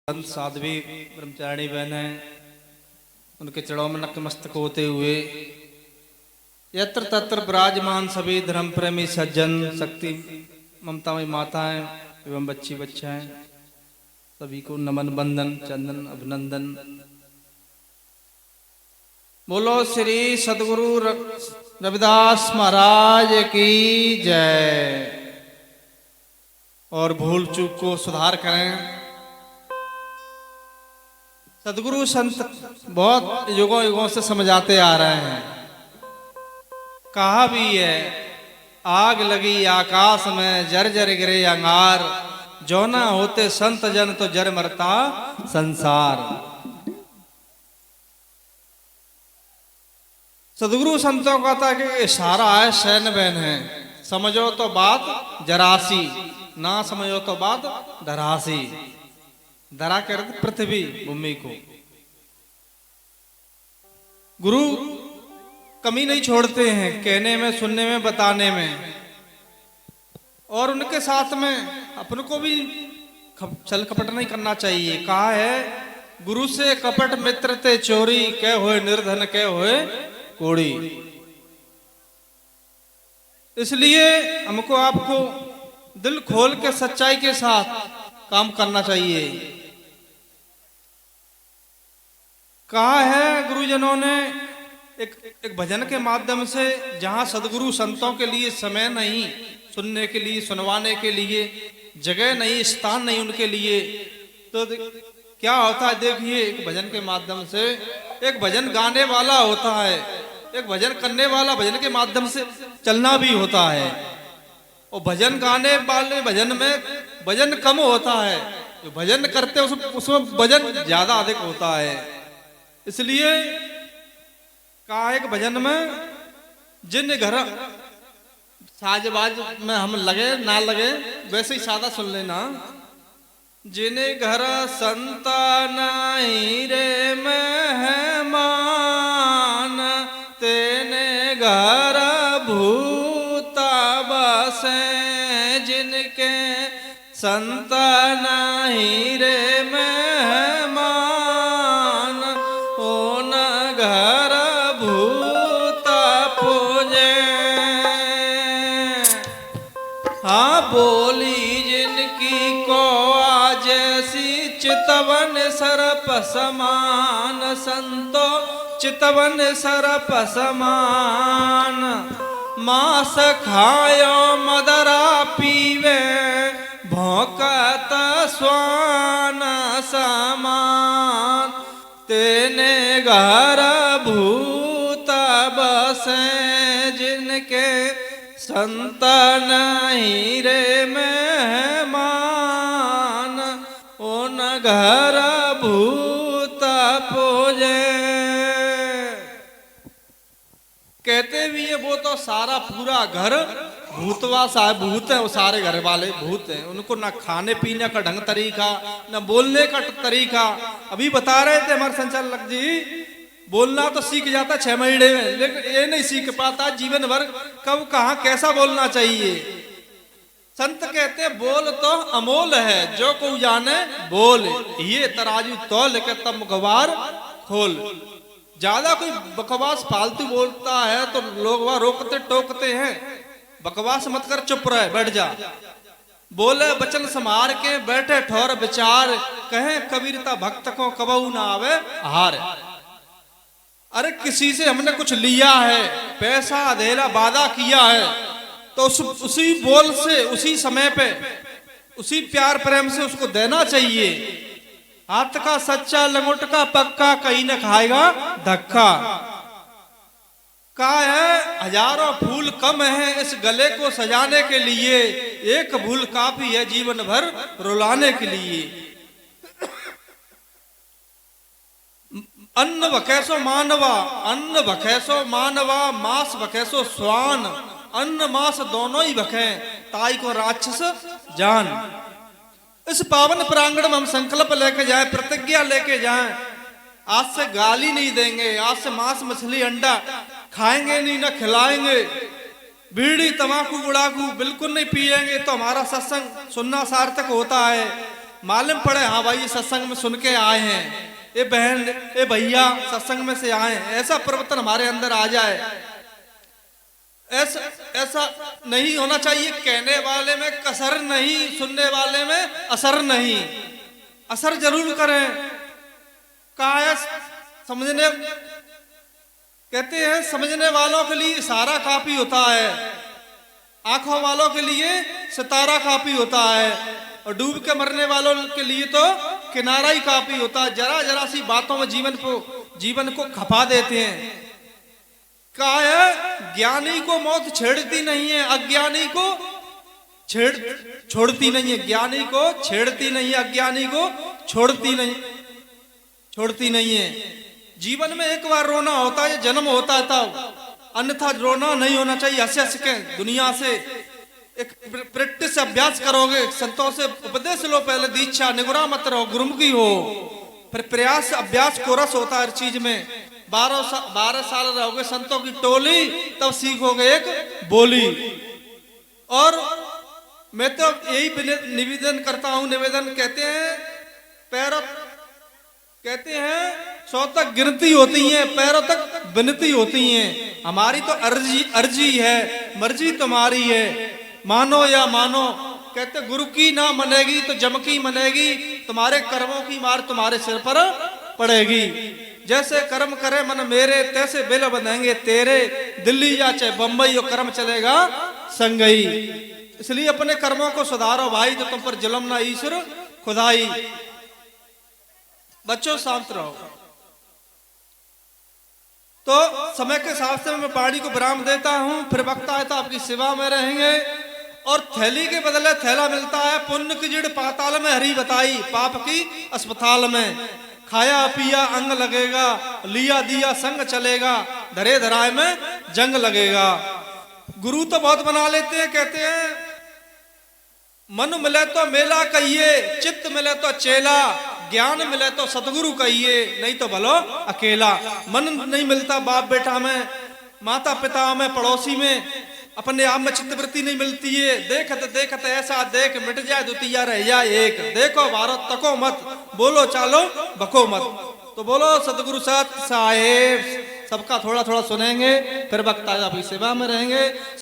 संत साध्वी ब्रह्मचारिणी बहन है, उनके चरणों में नतमस्तक होते हुए यत्र तत्र विराजमान सभी धर्म प्रेमी सज्जन, शक्ति ममतामयी माताएं एवं बच्ची बच्चाएं सभी को नमन बंदन चंदन अभिनंदन। बोलो श्री सद्गुरु रविदास महाराज की जय। और भूल चूक को सुधार करें। सद्गुरु संत बहुत युगों युगों से समझाते आ रहे हैं। कहा भी है, आग लगी आकाश में जर जर गिरे अंगार, जो ना होते संत जन तो जर मरता संसार। सद्गुरु संतों का था कि इशारा है, शैन बहन है, समझो तो बात जरासी, ना समझो तो बात धरासी। धरा कर पृथ्वी भूमि को। गुरु कमी नहीं छोड़ते हैं कहने में, सुनने में, बताने में, और उनके साथ में अपन को भी छल कपट नहीं करना चाहिए। कहा है, गुरु से कपट मित्र ते चोरी, कह होए निर्धन कह होए कोड़ी। इसलिए हमको आपको दिल खोल के सच्चाई के साथ काम करना चाहिए। कहा है गुरुजनों ने एक भजन के माध्यम से, जहां सदगुरु संतों के लिए समय नहीं, सुनने के लिए, सुनवाने के लिए जगह नहीं, स्थान नहीं उनके लिए, तो क्या होता है देखिए, एक भजन के माध्यम से एक भजन गाने वाला होता है, एक भजन करने वाला भजन के माध्यम से चलना भी होता है। और भजन गाने वाले भजन में वजन कम होता है, जो भजन करते उसमें वजन ज्यादा अधिक होता है। इसलिए कहा एक भजन में, जिन घर साजबाज में हम लगे ना लगे, वैसे ही सादा सुन लेना। जिन घर संतान रे मेहमान, तेने घर भूता बसे, जिनके संतान रे मेहमान, ओन घर भूता पूजे। हाँ बोली जिनकी को आज सी चितवन सरप समान, संतो चितवन सरप समान। मांस खायो मदरा पीवे, भौंकत स्वान समान, तेने घर भूत बसे, जिनके संतान रे मेहमान, उन घर भूत पूजे। कहते भी है वो तो सारा पूरा घर भूतवा सा भूत है, वो सारे घर वाले भूत हैं, उनको ना खाने पीने का ढंग तरीका, ना बोलने का तरीका। अभी बता रहे थे हमारे संचालक जी, बोलना तो सीख जाता 6 महीने में, लेकिन ये नहीं सीख पाता जीवन भर कब कहाँ कैसा बोलना चाहिए। संत कहते बोल तो अमोल है, जो को जाने बोल, ये तराजू तो लेके तब मुखबार खोल। ज्यादा कोई बकवास फालतू बोलता है तो लोग वहां रोकते टोकते हैं, बकवास मत कर, चुप रहे, बैठ जा। बोले वचन समार के बैठे ठोर विचार, कहे कबीरता भक्त को कबहू ना आवे हार। अरे किसी से हमने कुछ लिया है, पैसा अधेला वादा किया है, तो उसी बोल से, उसी समय पे, उसी प्यार प्रेम से उसको देना चाहिए। हाथ का सच्चा लंगोट का पक्का, कहीं न खाएगा धक्का। कहा है हजारों फूल कम है इस गले को सजाने के लिए, एक भूल काफी है जीवन भर रुलाने के लिए। अन्न भखेसो मानवा, अन्न भखेसो मानवा, मांस भखेसो स्वान, अन्न मांस दोनों ही भखे, ताई को राक्षस जान। इस पावन प्रांगण में हम संकल्प लेके जाए, प्रतिज्ञा लेके जाएं, आज से गाली नहीं देंगे, आज से मांस मछली अंडा खाएंगे नहीं, ना खिलाएंगे, बीड़ी तंबाकू गुड़ाकू बिल्कुल नहीं पिएंगे, तो हमारा सत्संग सुनना सार्थक होता है। मालूम पड़े हाँ भाई ये सत्संग में सुन के आए हैं, ये बहन ये भैया सत्संग में से आए हैं, ऐसा परिवर्तन हमारे अंदर आ जाए। ऐसा ऐसा नहीं होना चाहिए, कहने वाले में कसर नहीं, सुनने वाले में असर नहीं। असर जरूर करें, कहा है समझने, कहते हैं समझने वालों के लिए इशारा काफी होता है, आंखों वालों के लिए सितारा काफी होता है, और डूब के मरने वालों के लिए तो किनारा ही काफी होता है। जरा जरा सी बातों में जीवन को खपा देते हैं। कहा है ज्ञानी को मौत छेड़ती नहीं है, अज्ञानी को छोड़ती नहीं है। ज्ञानी को छेड़ती नहीं है, अज्ञानी को छोड़ती नहीं है। जीवन में एक बार रोना होता है, जन्म होता है तब, अन्यथा रोना नहीं होना चाहिए। हंस हंस के दुनिया से एक प्रैक्टिस अभ्यास करोगे, संतों से उपदेश लो, पहले दीक्षा, निगुरा मत रहो, गुरुमुखी हो, फिर प्रयास अभ्यास कोरस होता है हर चीज में। 12 साल रहोगे संतों की टोली, तब सीखोगे एक बोली। और मैं तो यही निवेदन करता हूं, निवेदन कहते हैं पैरों, कहते हैं 100 तक गिनती होती है, पैरों तक विनती होती है। हमारी तो अर्जी है, मर्जी तुम्हारी है, मानो या मानो। कहते गुरु की ना मनेगी तो जम की मनेगी, तुम्हारे कर्मों की मार तुम्हारे सिर पर पड़ेगी। जैसे कर्म करे मन मेरे, तैसे बिल बंधेंगे तेरे, दिल्ली या चाहे बंबई हो कर्म चलेगा संगई। इसलिए अपने कर्मों को सुधारो भाई, तो तुम पर जुल्म ना ईश्वर खुदाई। बच्चों शांत रहो। तो समय के हिसाब से मैं पानी को विराम देता हूं, फिर वक्त आए तो आपकी सेवा में रहेंगे। और थैली के बदले थैला मिलता है, पुण्य की जड़ पाताल में हरी बताई, पाप की अस्पताल में। खाया पिया अंग लगेगा, लिया दिया संग चलेगा, धरे धराए में जंग लगेगा। गुरु तो बहुत बना लेते हैं, कहते हैं मन मिले तो मेला कहिए, चित्त मिले तो चेला, ज्ञान मिले तो सतगुरु कहिए, नहीं तो भलो अकेला। मन नहीं मिलता बाप बेटा में, माता पिता में, पड़ोसी में, अपने आप में चित्तवृत्ति नहीं मिलती है। देखत देखत ऐसा देख, मिट जाए द्वितीय रह जाए एक। देखो भारत तको मत, बोलो चालो बको मत। तो बोलो सतगुरु सत साहेब। सबका थोड़ा थोड़ा सुनेंगे, फिर वक्त आया आपकी सेवा में रहेंगे।